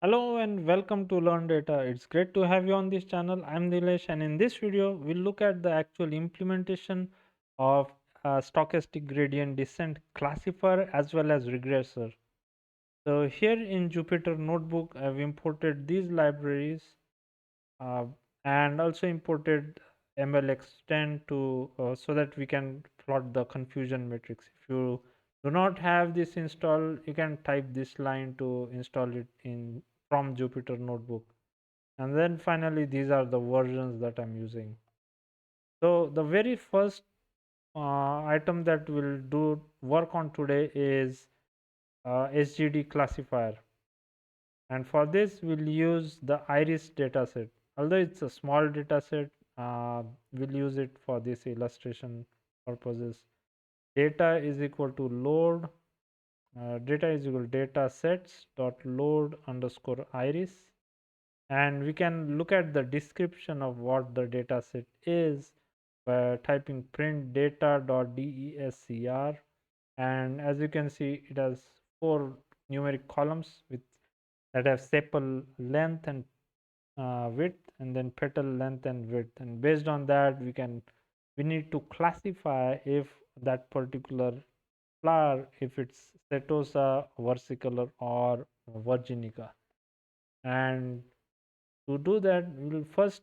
Hello and welcome to Learn Data. It's great to have you on this channel. I'm Nilesh, and in this video, we'll look at the actual implementation of Stochastic Gradient Descent classifier as well as regressor. So here in Jupyter Notebook, I've imported these libraries uh, and also imported MLXtend to so that we can plot the confusion matrix. If you do not have this installed, you can type this line to install it in from Jupyter Notebook. And then finally, these are the versions that I'm using. So the very first item that we'll do work on today is SGDClassifier. And for this, we'll use the iris dataset. Although it's a small dataset, we'll use it for this illustration purposes. Data is equal to load, data is equal to data sets dot load underscore iris. And we can look at the description of what the dataset is by typing print data.descr. And as you can see, it has 4 numeric columns with that have sepal length and width, and then petal length and width. And based on that, we need to classify if that particular flower, if it's setosa, versicolor, or virginica. And to do that, we will first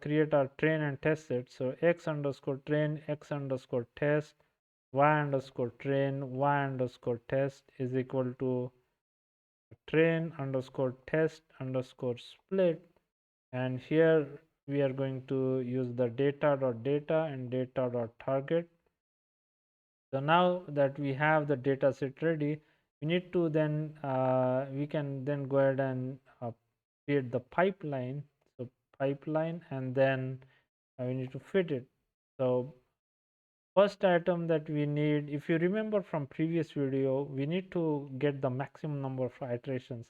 create our train and test set. So x underscore train, x underscore test, y underscore train, y underscore test is equal to train underscore test underscore split. And here we are going to use the data.data and data.target. So now that we have the data set ready, we need to then we can then go ahead and create the pipeline. So pipeline, and then we need to fit it. So first item that we need, if you remember from previous video, we need to get the maximum number of iterations.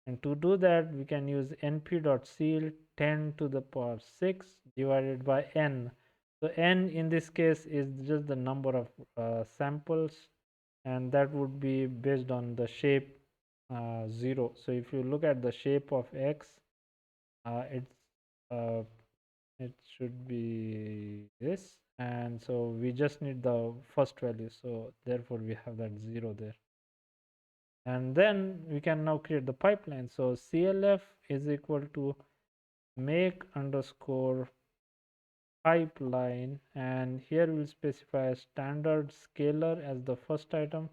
And to do that, we can use np.ceil 10 to the power 6 divided by n. So n in this case is just the number of samples, and that would be based on the shape 0. So if you look at the shape of x, it's uh, it should be this, and so we just need the first value, so therefore we have that 0 there. And then we can now create the pipeline. So clf is equal to make underscore pipeline, and here we'll specify standard scalar as the first item,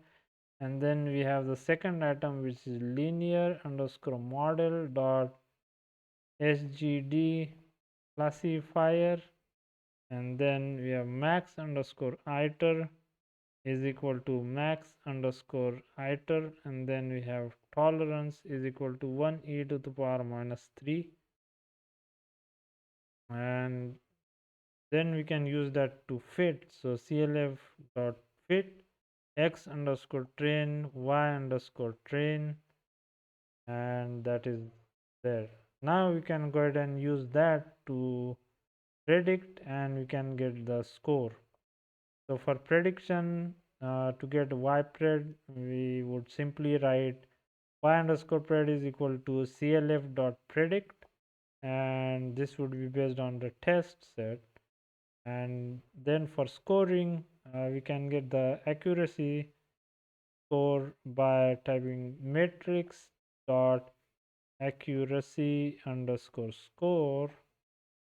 and then we have the second item, which is linear underscore model dot SGD classifier, and then we have max underscore iter is equal to max underscore iter, and then we have tolerance is equal to 1e to the power minus 3, and then we can use that to fit. So clf dot fit x underscore train, y underscore train, and that is there. Now we can go ahead and use that to predict, and we can get the score. So for prediction, to get ypred, we would simply write y underscore pred is equal to clf dot predict, and this would be based on the test set. And then for scoring, we can get the accuracy score by typing matrix dot accuracy underscore score,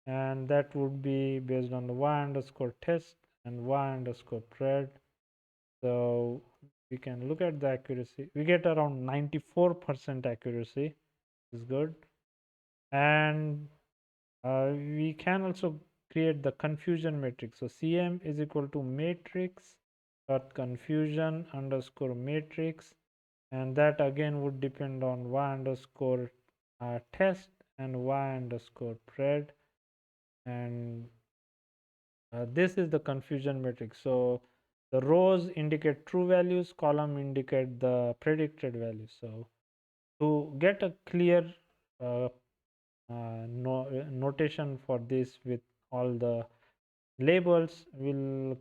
and that would be based on the y underscore test and y underscore pred. So we can look at the accuracy. We get around 94% accuracy, is good. And we can also create the confusion matrix. So cm is equal to matrix dot confusion underscore matrix, and that again would depend on y underscore test and y underscore pred. And this is the confusion matrix. So the rows indicate true values, column indicate the predicted values. So to get a clear uh, notation for this with all the labels, we'll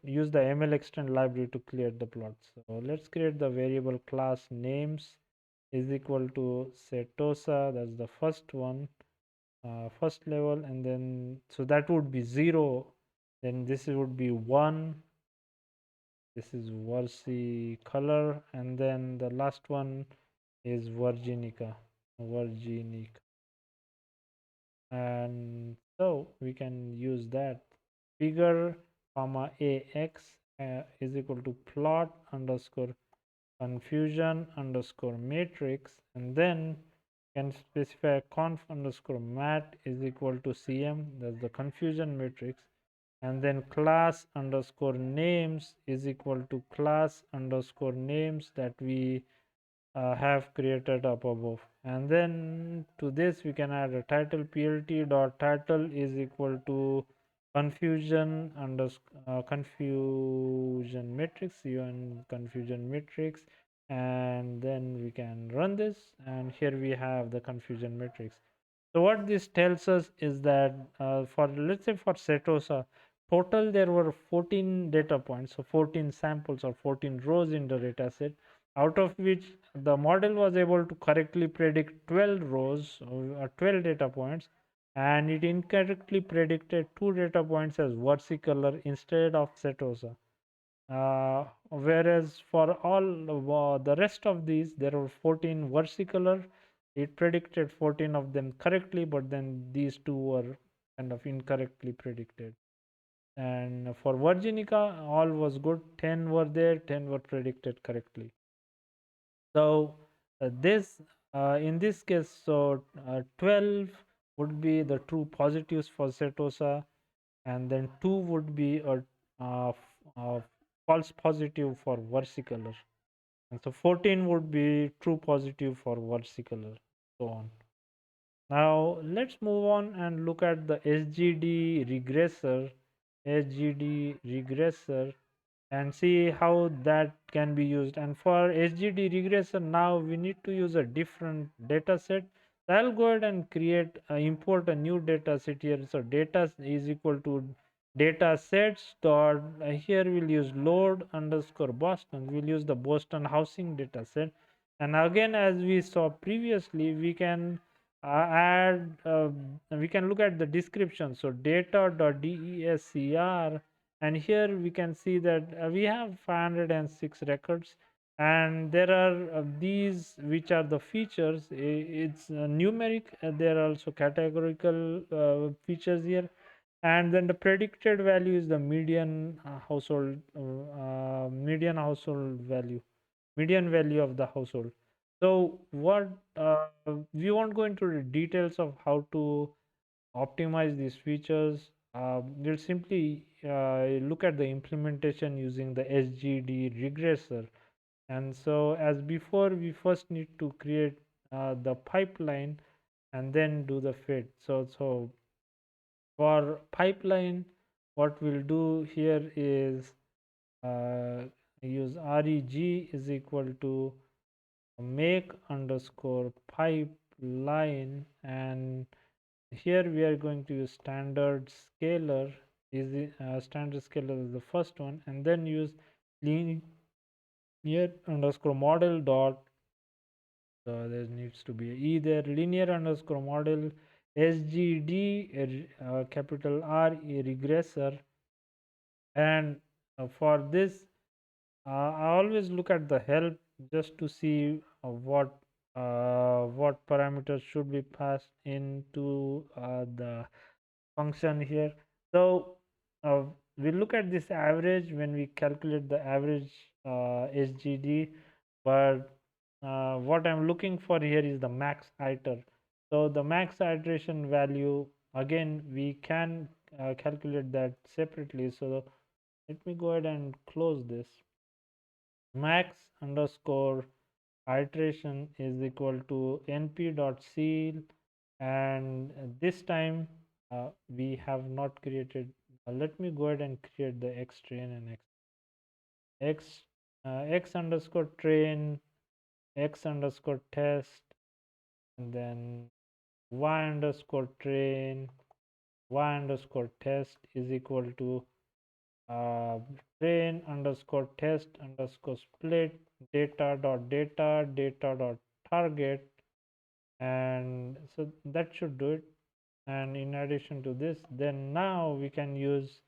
use the MLXtend library to create the plots. So let's create the variable class names is equal to setosa. That's the first one, first level, and then so that would be 0. Then this would be 1. This is versicolor, and then the last one is virginica, and so we can use that. Figure comma ax is equal to plot underscore confusion underscore matrix, and then can specify conf underscore mat is equal to cm, that's the confusion matrix, and then class underscore names is equal to class underscore names that we have created up above, and then to this we can add a title. Plt dot title is equal to confusion underscore confusion matrix, un confusion matrix, and then we can run this, and here we have the confusion matrix. So what this tells us is that for, let's say, for Setosa, total there were 14 data points, so 14 samples or 14 rows in the data set, out of which the model was able to correctly predict 12 rows or 12 data points, and it incorrectly predicted 2 data points as versicolor instead of Setosa. Whereas for all the rest of these, there were 14 versicolor. It predicted 14 of them correctly, but then these two were kind of incorrectly predicted. And for Virginica, all was good. 10 were there, 10 were predicted correctly. So this in this case, so 12 would be the true positives for Setosa, and then 2 would be a false positive for versicolor, and so 14 would be true positive for versicolor, so on. Now let's move on and look at the SGD regressor, and see how that can be used. And for SGD regressor, now we need to use a different data set. So I'll go ahead and import a new data set here. So data is equal to data sets dot here we'll use load underscore Boston. We'll use the Boston housing data set, and again, as we saw previously, we can add we can look at the description. So data.descr, and here we can see that we have 506 records, and there are these which are the features. It's numeric, there are also categorical features here, and then the predicted value is the median household value, median value of the household. So what we won't go into the details of how to optimize these features. We'll simply look at the implementation using the SGDRegressor. And so as before, we first need to create the pipeline and then do the fit. So for pipeline, what we'll do here is use reg is equal to make underscore pipeline, and here we are going to use standard scalar standard scalar is the first one, and then use linear underscore model dot, so there needs to be either linear underscore model SGD capital R regressor. And for this I always look at the help just to see what parameters should be passed into the function here. So we look at this average when we calculate the average SGD, but what I'm looking for here is the max iter. So the max iteration value, again, we can calculate that separately. So let me go ahead and close this. Max underscore iteration is equal to np.ceil, and this time we have not created. Let me go ahead and create the x train and x underscore train, x underscore test, and then y underscore train, y underscore test is equal to train underscore test underscore split data dot target, and so that should do it. And in addition to this, then now we can use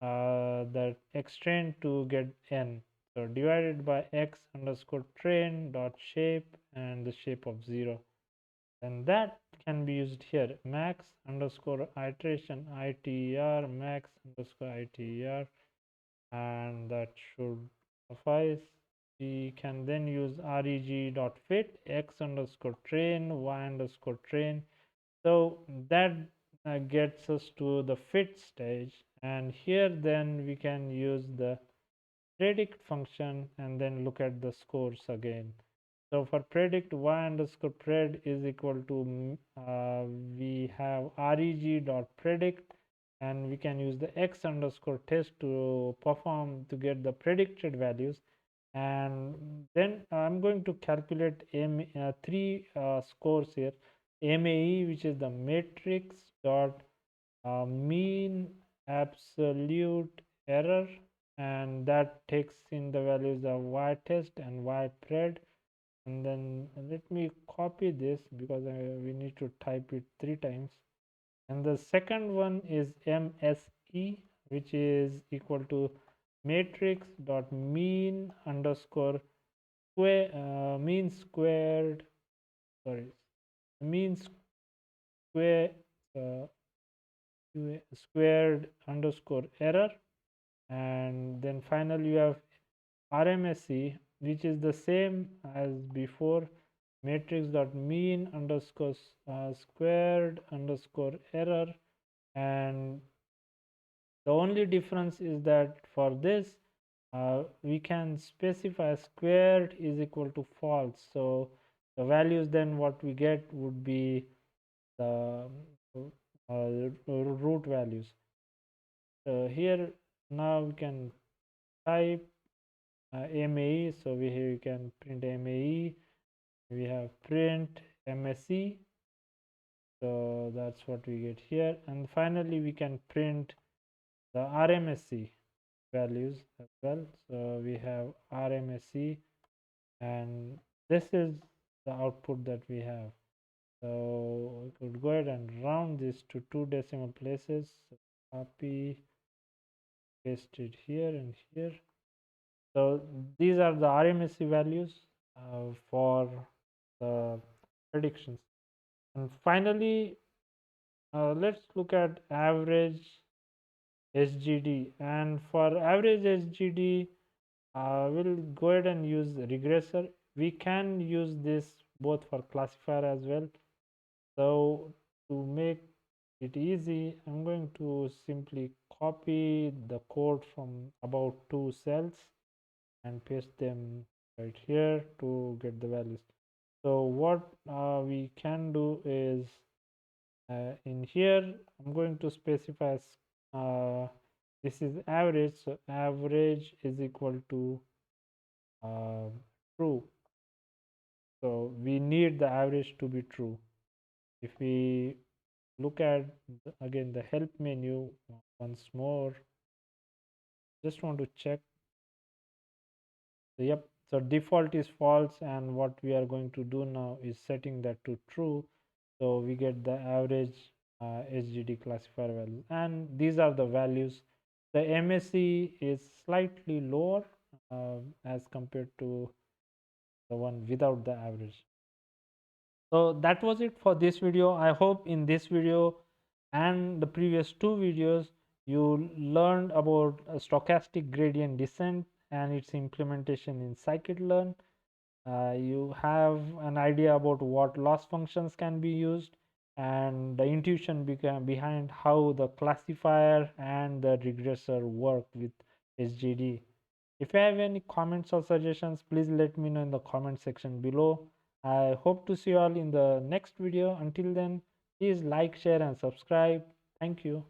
that xtrain to get n. So divided by x underscore train dot shape and the shape of 0. And that can be used here, max underscore iteration iter max underscore iter, and that should suffice. We can then use reg.fit x underscore train y underscore train. So that gets us to the fit stage, and here then we can use the predict function and then look at the scores again. So for predict, y underscore pred is equal to we have reg.predict, and we can use the x underscore test to perform to get the predicted values. And then I'm going to calculate three scores here. MAE, which is the matrix dot mean absolute error, and that takes in the values of y test and y pred. And then let me copy this because we need to type it 3 times. And the second one is MSE, which is equal to matrix dot mean underscore square mean squared, sorry, mean square uh, squared underscore error. And then finally you have RMSE, which is the same as before, matrix dot mean underscore squared underscore error. And the only difference is that for this we can specify squared is equal to false. So the values then what we get would be the root values. So here now we can type MAE. So we can print MAE. We have print MSE. So that's what we get here. And finally we can print the RMSE values as well. So we have RMSE, and this is the output that we have. So we could go ahead and round this to 2 decimal places. So copy, paste it here and here. So these are the RMSE values for the predictions. And finally, let's look at average SGD. And for average SGD, we'll go ahead and use regressor. We can use this both for classifier as well. So to make it easy, I'm going to simply copy the code from about 2 cells and paste them right here to get the values. So what we can do is in here I'm going to specify this is average, so average is equal to true. So we need the average to be true. If we look at again the help menu once more, just want to check. So yep, so default is false, and what we are going to do now is setting that to true. So we get the average SGD classifier value, and these are the values. The MSE is slightly lower as compared to the one without the average. So that was it for this video. I hope in this video and the previous 2 videos you learned about stochastic gradient descent and its implementation in scikit-learn. You have an idea about what loss functions can be used and the intuition behind how the classifier and the regressor work with SGD. If you have any comments or suggestions, please let me know in the comment section below. I hope to see you all in the next video. Until then, please like, share and subscribe. Thank you.